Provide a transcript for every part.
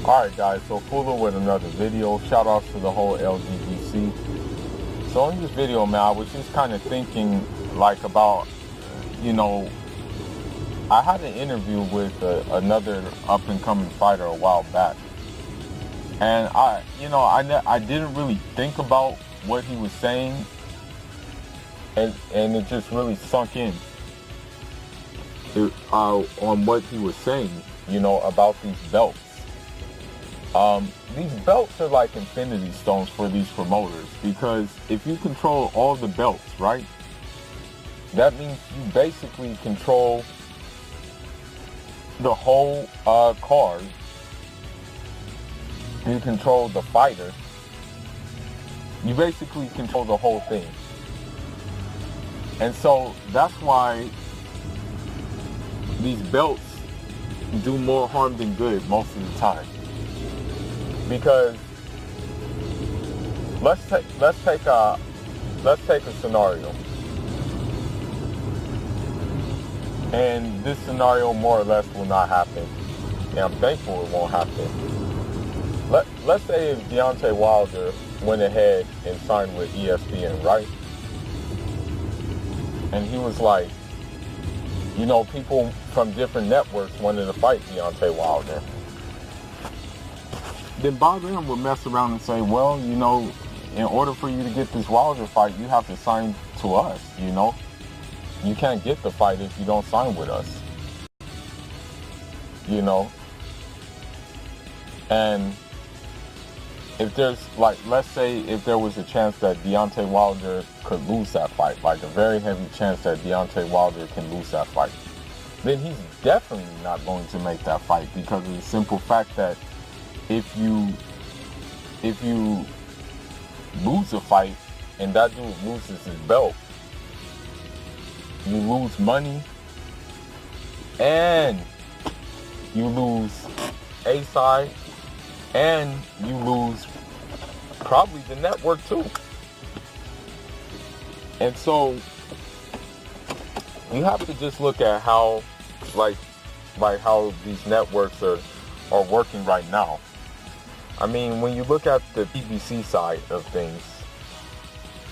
Alright guys, so Fuller with another video. Shout outs to the whole LGBTC. So in this video, man, I was just kind of thinking like about, I had an interview with another up and coming fighter a while back. And I didn't really think about what he was saying, and it just really sunk in on what he was saying, about these belts. These belts are like infinity stones for these promoters, because if you control all the belts, right, that means you basically control the whole card. You control the fighter. You basically control the whole thing. And so that's why these belts do more harm than good most of the time. Because let's take a scenario. And this scenario more or less will not happen. And I'm thankful it won't happen. Let's say if Deontay Wilder went ahead and signed with ESPN, right? And he was like, people from different networks wanted to fight Deontay Wilder. Then Bob Arum would mess around and say, well, in order for you to get this Wilder fight, you have to sign to us, You can't get the fight if you don't sign with us. And if there's, let's say if there was a chance that Deontay Wilder could lose that fight, like a very heavy chance that Deontay Wilder can lose that fight, then he's definitely not going to make that fight, because of the simple fact that if you lose a fight and that dude loses his belt, you lose money and you lose a side and you lose probably the network too. And so you have to just look at how how these networks are working right now. I mean, when you look at the PBC side of things,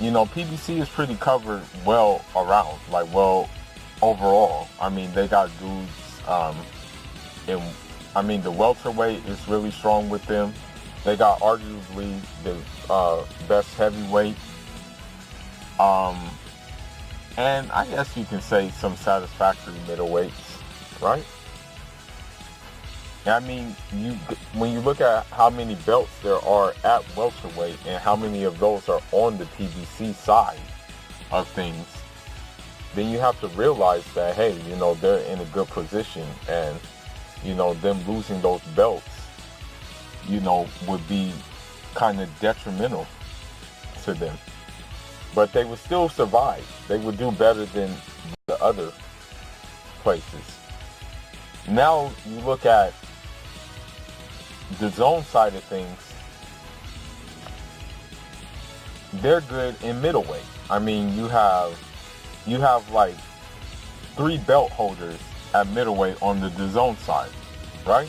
PBC is pretty covered well around, overall. I mean, they got dudes, the welterweight is really strong with them. They got arguably the best heavyweight. And I guess you can say some satisfactory middleweights, right? I mean, when you look at how many belts there are at welterweight and how many of those are on the PBC side of things, then you have to realize that, hey, they're in a good position, and, them losing those belts, would be kind of detrimental to them. But they would still survive. They would do better than the other places. Now you look at the zone side of things, they're good in middleweight. I mean, you have like 3 belt holders at middleweight on the DAZN side, right?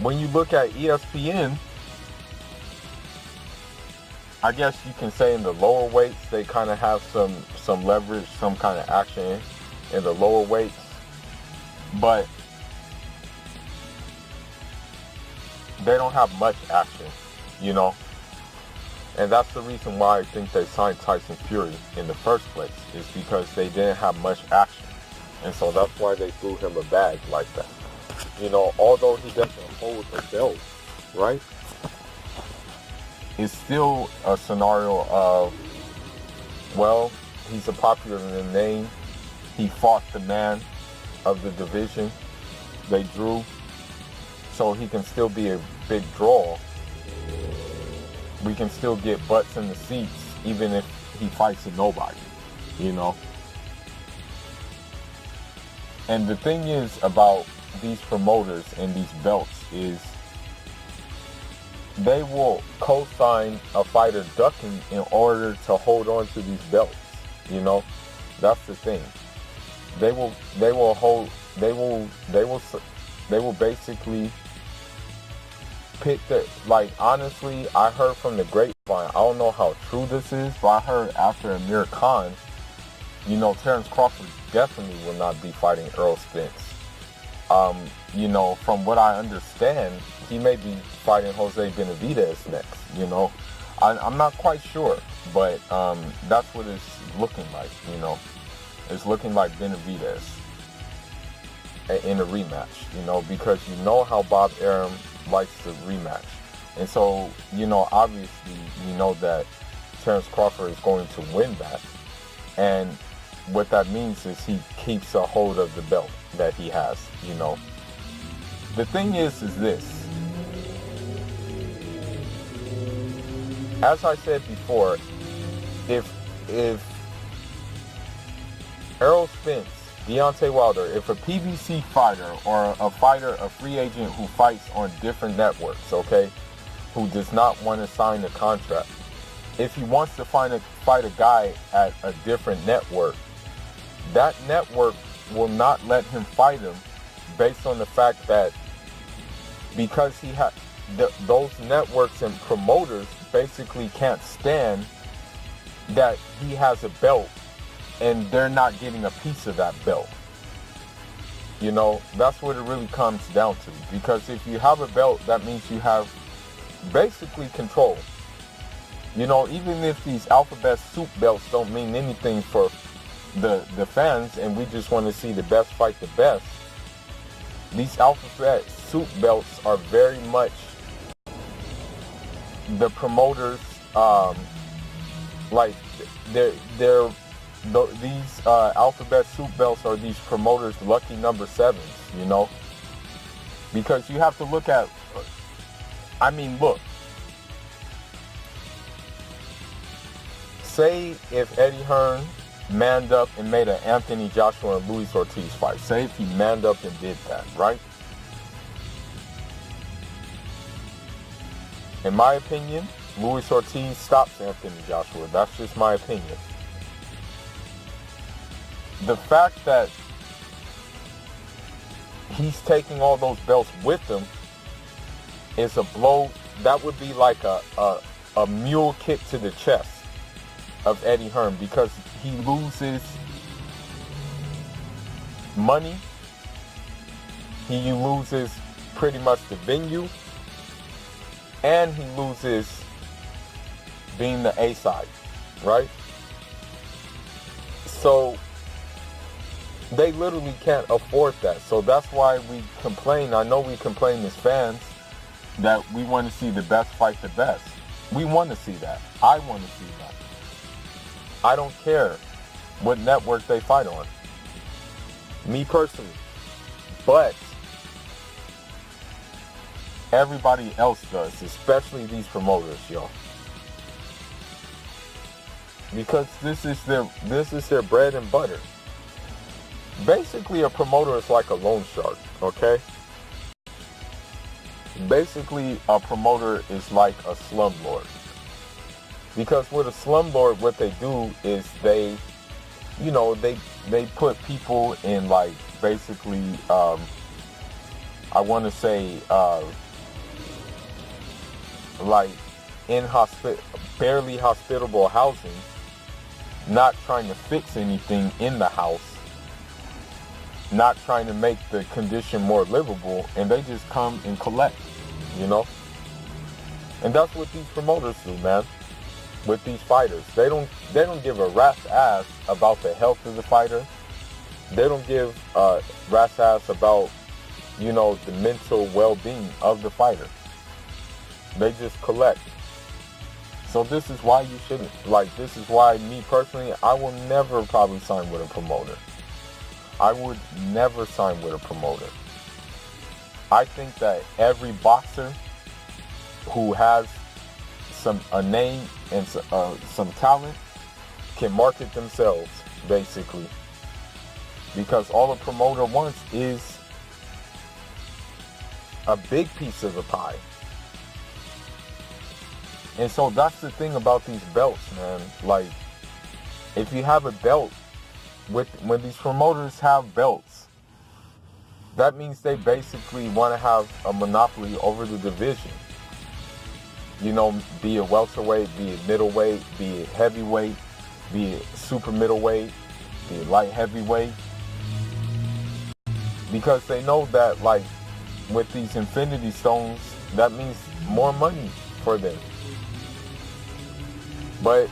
When you look at ESPN, I guess you can say in the lower weights, they kind of have some leverage, some kind of action in the lower weights, but they don't have much action, and that's the reason why I think they signed Tyson Fury in the first place, is because they didn't have much action, and so that's why they threw him a bag like that. Although he doesn't hold a belt, right, it's still a scenario of, well, he's a popular name, he fought the man of the division they drew, so he can still be a big draw. We can still get butts in the seats even if he fights a nobody, And the thing is about these promoters and these belts is they will co-sign a fighter ducking in order to hold on to these belts. That's the thing. They will hold they will basically pick the, like, honestly, I heard from the grapevine, I don't know how true this is, but I heard after Amir Khan, you know, Terrence Crawford definitely will not be fighting Errol Spence. You know, from what I understand, he may be fighting Jose Benavidez next, you know. I'm not quite sure, but that's what it's looking like, you know. It's looking like Benavidez in a rematch, you know, because you know how Bob Arum likes to rematch. And so, you know, obviously, you know that Terrence Crawford is going to win that. And what that means is he keeps a hold of the belt that he has, you know. The thing is this. As I said before, if Errol Spence, Deontay Wilder, if a PBC fighter or a fighter, a free agent who fights on different networks, okay, who does not want to sign a contract, if he wants to fight a guy at a different network, that network will not let him fight him based on the fact that because he had those networks and promoters basically can't stand that he has a belt and they're not getting a piece of that belt. You know, that's what it really comes down to. Because if you have a belt, that means you have basically control. You know, even if these alphabet soup belts don't mean anything for the fans and we just want to see the best fight the best, these alphabet soup belts are very much the promoters, like these alphabet soup belts are these promoters' lucky number 7s, you know, because you have to look at, I mean, look, say if Eddie Hearn manned up and made an Anthony Joshua and Luis Ortiz fight, say if he manned up and did that, right? In my opinion, Luis Ortiz stops Anthony Joshua. That's just my opinion. The fact that he's taking all those belts with him is a blow. That would be like a mule kick to the chest of Eddie Hearn, because he loses money. He loses pretty much the venue. And he loses being the A side, right? So they literally can't afford that. So that's why we complain. I know we complain as fans that we want to see the best fight the best. We want to see that. I want to see that. I don't care what network they fight on. Me personally. But everybody else does, especially these promoters, yo. Because this is their bread and butter. Basically, a promoter is like a loan shark, okay? Basically, a promoter is like a slumlord. Because with a slumlord, what they do is they put people in, like, basically, I want to say, like, in barely hospitable housing, not trying to fix anything in the house, not trying to make the condition more livable, and they just come and collect, you know? And that's what these promoters do, man, with these fighters. They don't give a rat's ass about the health of the fighter. They don't give a rat's ass about, you know, the mental well-being of the fighter. They just collect. So this is why you shouldn't, like, this is why me personally, I will never probably sign with a promoter. I would never sign with a promoter. I think that every boxer who has a name and some talent can market themselves, basically. Because all a promoter wants is a big piece of the pie. And so that's the thing about these belts, man. Like, if you have a belt, when these promoters have belts, that means they basically want to have a monopoly over the division. You know, be it welterweight, be it middleweight, be it heavyweight, be it super middleweight, be it light heavyweight. Because they know that, like, with these Infinity Stones, that means more money for them. But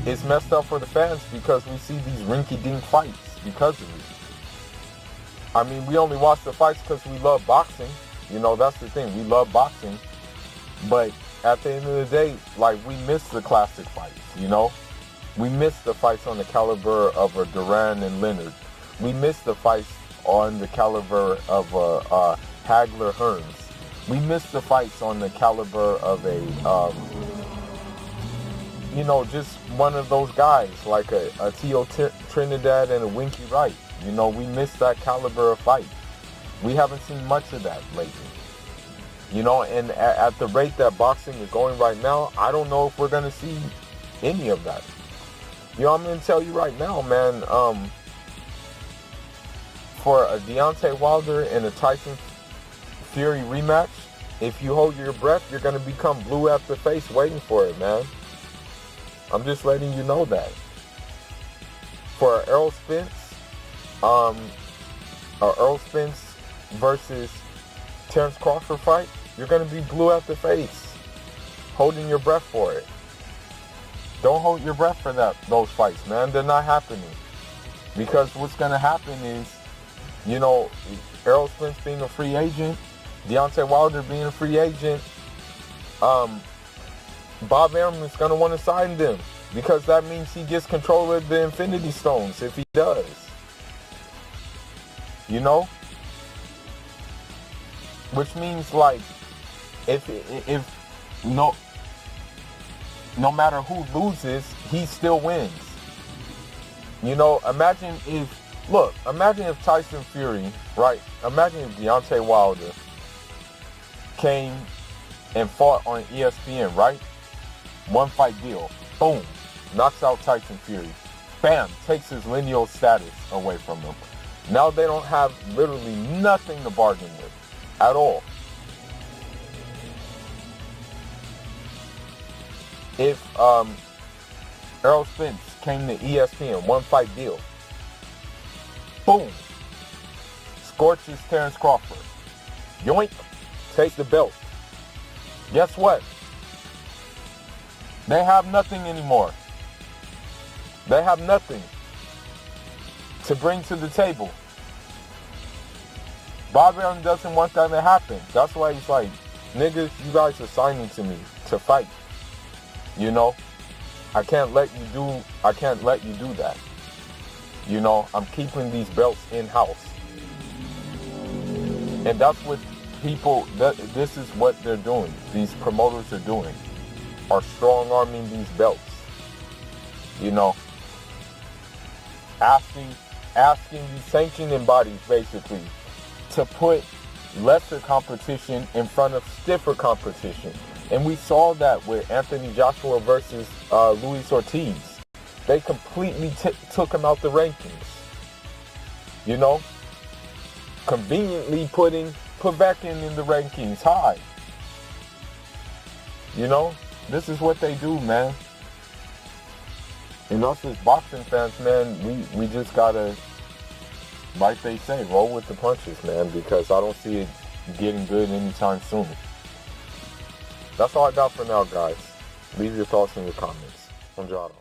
it's messed up for the fans because we see these rinky-dink fights because of it. I mean, we only watch the fights because we love boxing. You know, that's the thing. We love boxing. But at the end of the day, like, we miss the classic fights, you know? We miss the fights on the caliber of a Duran and Leonard. We miss the fights on the caliber of Hagler Hearns. We miss the fights on the caliber of a, you know, just one of those guys like a Tio Trinidad and a Winky Wright. You know, we miss that caliber of fight. We haven't seen much of that lately. You know, and at the rate that boxing is going right now, I don't know if we're going to see any of that. You know, I'm going to tell you right now, man, for a Deontay Wilder and a Tyson Fury rematch, if you hold your breath, you're going to become blue at the face waiting for it, man. I'm just letting you know that. For Errol Spence, Errol Spence versus Terence Crawford fight, you're going to be blue at the face, holding your breath for it. Don't hold your breath for those fights, man. They're not happening. Because what's going to happen is, you know, Errol Spence being a free agent, Deontay Wilder being a free agent, Bob Arum is going to want to sign them because that means he gets control of the Infinity Stones if he does. You know? Which means, like, if no matter who loses, he still wins. You know, imagine if Tyson Fury, right? Imagine if Deontay Wilder came and fought on ESPN, right? One fight deal. Boom. Knocks out Tyson Fury. Bam. Takes his lineal status away from him. Now they don't have literally nothing to bargain with at all. If Errol Spence came to ESPN, one fight deal. Boom. Scorches Terence Crawford. Yoink. Take the belt. Guess what? They have nothing anymore. They have nothing to bring to the table. Bob Arum doesn't want that to happen. That's why he's like, niggas, you guys are signing to me to fight. You know, I can't let you do that. You know, I'm keeping these belts in-house. And that's what this is what they're doing. These promoters are doing. Are strong-arming these belts. You know, asking these sanctioning bodies, basically, to put lesser competition in front of stiffer competition. And we saw that with Anthony Joshua versus Luis Ortiz. They completely took him out the rankings. You know? Conveniently putting Povetkin in the rankings high. You know? This is what they do, man. And us as boxing fans, man, we just gotta, like they say, roll with the punches, man, because I don't see it getting good anytime soon. That's all I got for now, guys. Leave your thoughts in the comments. I'm Jado.